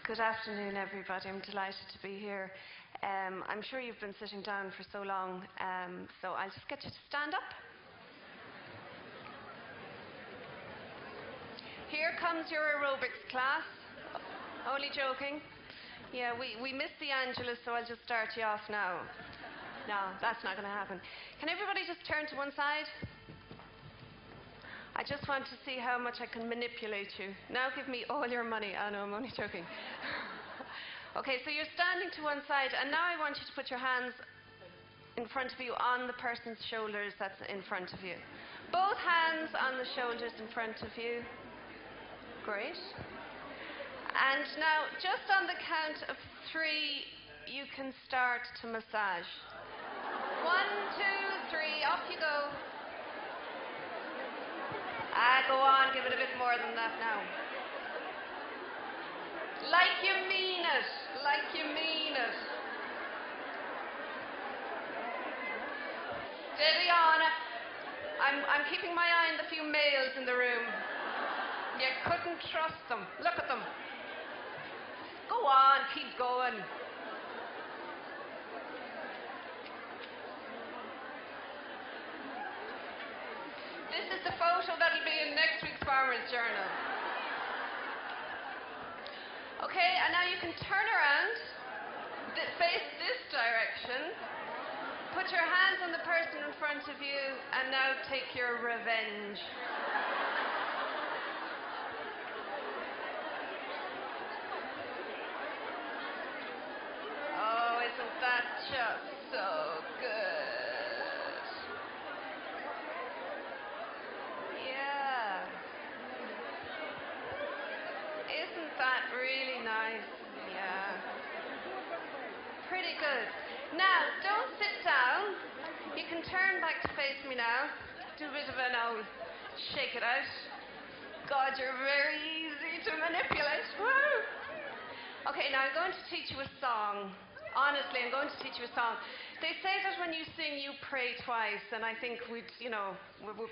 Good afternoon, everybody. I'm delighted to be here. I'm sure you've been sitting down for so long, so I'll just get you to stand up. Here comes your aerobics class. Only joking. Yeah, we missed the Angelus, so I'll just start you off now. No, that's not going to happen. Can everybody just turn to one side? I just want to see how much I can manipulate you. Now give me all your money. Oh no, I'm only joking. Okay, so you're standing to one side, and now I want you to put your hands in front of you on the person's shoulders that's in front of you. Both hands on the shoulders in front of you. Great. And now, just on the count of 3, you can start to massage. 1, 2, 3, off you go. Go on, give it a bit more than that now. Like you mean it, like you mean it. Steady on. I'm keeping my eye on the few males in the room. You couldn't trust them. Look at them. Go on, keep going. This is the photo that'll be in next week's Farmer's Journal. Okay, and now you can turn around, face this direction, put your hands on the person in front of you, and now take your revenge. Oh, isn't that just so good? Isn't that really nice? Yeah. Pretty good. Now, don't sit down. You can turn back to face me now. Do a bit of an old shake it out. God, you're very easy to manipulate. Woo! Okay, now I'm going to teach you a song. Honestly, I'm going to teach you a song. They say that when you sing, you pray twice, and I think we're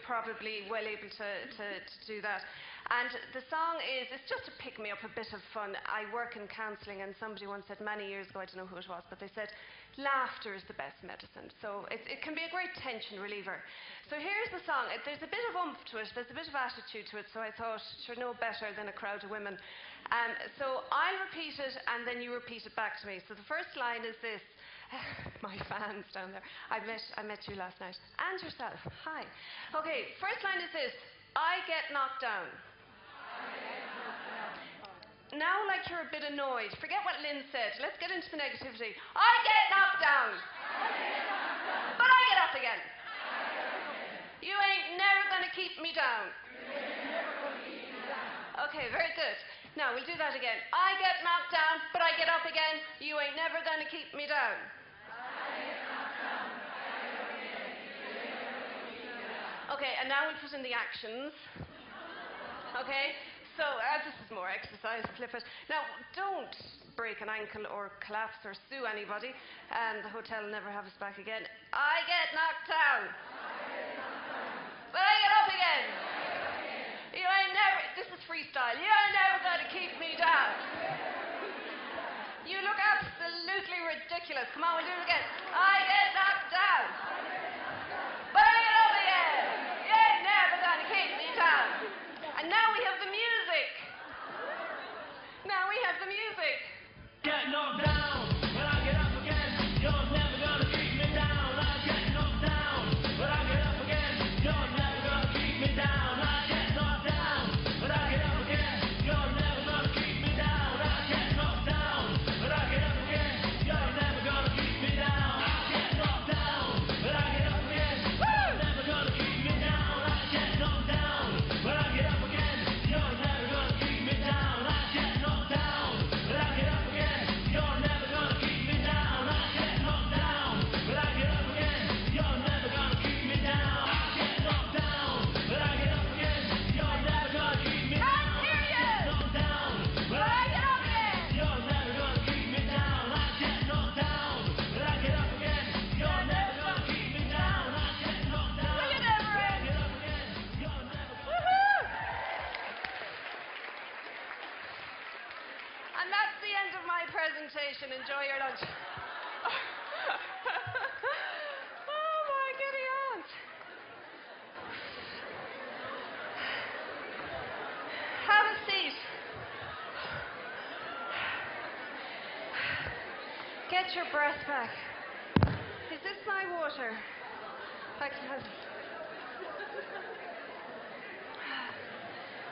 probably well able to do that. And the song it's just to pick me up, a bit of fun. I work in counselling, and somebody once said many years ago, I don't know who it was, but they said, laughter is the best medicine. So it can be a great tension reliever. So here's the song. There's a bit of oomph to it, there's a bit of attitude to it, so I thought, sure, no better than a crowd of women. So I'll repeat it, and then you repeat it back to me. So the first line is this. My fans down there. I met you last night. And yourself. Hi. Okay, first line is this. I get knocked down. Now, like you're a bit annoyed, forget what Lynn said. Let's get into the negativity. I get knocked down. But I get up again. You ain't never going to keep me down. Okay, very good. Now, we'll do that again. I get knocked down, but I get up again. You ain't never going to keep me down. Okay, and now we'll put in the actions. Okay? So, this is more exercise, flip it. Now, don't break an ankle or collapse or sue anybody. The hotel will never have us back again. I get knocked down. But I get up again. You ain't never, this is freestyle. You ain't never going to keep me down. You look absolutely ridiculous. Come on, we'll do it again. I get knocked down. But I get up again. You ain't never going to keep me down. And now we have the music. Now we have the music. Get knocked down, but I get up again. You're never gonna keep me down. I get knocked down, but I get up again. You're never gonna keep me down. I get knocked down, but I get up again. You're never gonna keep me down. I get knocked down, but I get up again. You're never gonna keep me down. I get knocked down, but I get up again. You're never gonna keep me down. I get knocked down, but I get up again. You're never gonna keep me down. I get knocked down, but I get up again. You're never And that's the end of my presentation. Enjoy your lunch. Oh my giddy aunt. Have a seat. Get your breath back. Is this my water?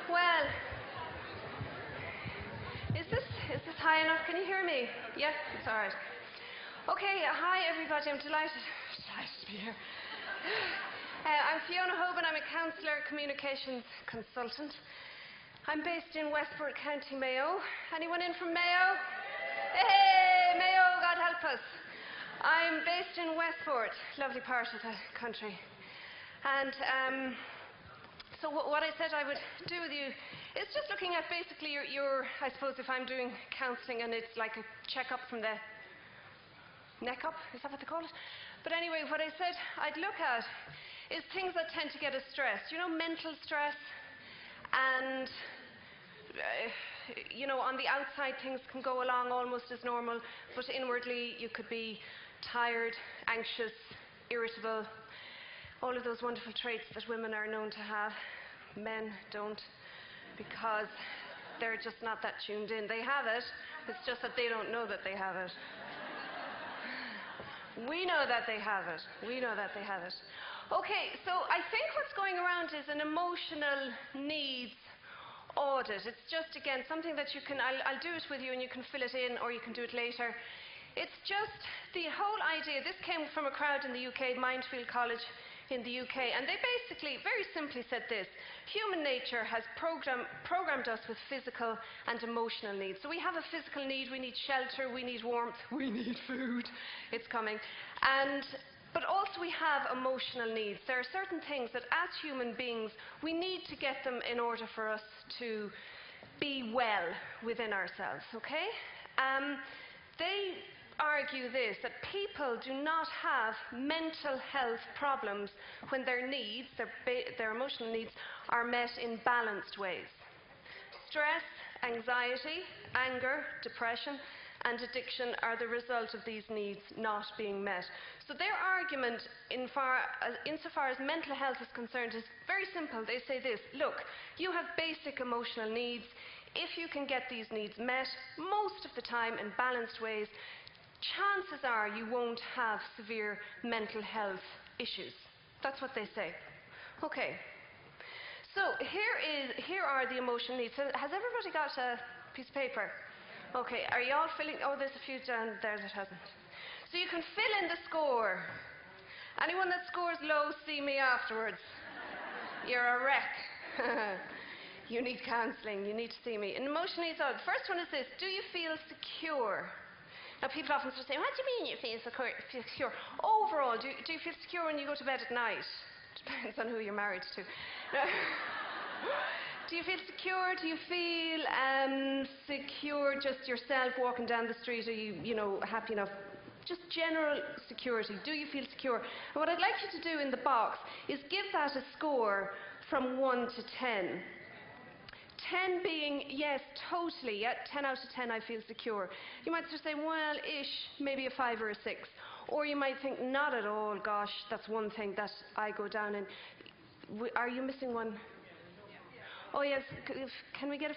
Well, is this high enough? Can you hear me? Yes, it's all right. Okay, hi everybody. I'm delighted to be here. I'm Fiona Hoban. I'm a counsellor, communications consultant. I'm based in Westport, County Mayo. Anyone in from Mayo? Hey, Mayo, God help us. I'm based in Westport, lovely part of the country. And so what I said I would do with you is just looking at basically your I suppose if I'm doing counselling and it's like a check-up from the neck up, is that what they call it? But anyway, what I said I'd look at is things that tend to get us stressed. You know, mental stress and you know, on the outside things can go along almost as normal, but inwardly you could be tired, anxious, irritable, all of those wonderful traits that women are known to have. Men don't, because they're just not that tuned in. They have it, it's just that they don't know that they have it. We know that they have it. We know that they have it. Okay, so I think what's going around is an emotional needs audit. It's just, again, something that you can, I'll do it with you and you can fill it in or you can do it later. It's just the whole idea, this came from a crowd in the UK, Mindfield College in the UK, and they basically, very simply said this: human nature has programmed us with physical and emotional needs. So we have a physical need, we need shelter, we need warmth, we need food, it's coming. But also we have emotional needs. There are certain things that as human beings we need to get them in order for us to be well within ourselves, okay? They argue this, that people do not have mental health problems when their needs, their emotional needs, are met in balanced ways. Stress, anxiety, anger, depression, and addiction are the result of these needs not being met. So their argument, insofar as mental health is concerned, is very simple. They say this: look, you have basic emotional needs. If you can get these needs met most of the time in balanced ways, chances are you won't have severe mental health issues. That's what they say. Okay. So here are the emotional needs. So has everybody got a piece of paper? Okay, are you all filling? Oh, there's a few down there that hasn't. So you can fill in the score. Anyone that scores low, see me afterwards. You're a wreck. You need counselling. You need to see me. And emotional needs are, the first one is this: do you feel secure? Now, people often sort of say, what do you mean you feel secure? Overall, do you feel secure when you go to bed at night? Depends on who you're married to. Do you feel secure? Do you feel secure just yourself walking down the street? Are you know, happy enough? Just general security. Do you feel secure? And what I'd like you to do in the box is give that a score from 1 to 10. 10 being, yes, totally, yeah, 10 out of 10 I feel secure. You might sort of say, well, ish, maybe a 5 or a 6. Or you might think, not at all, gosh, that's one thing that I go down in. Are you missing one? Oh yes, can we get a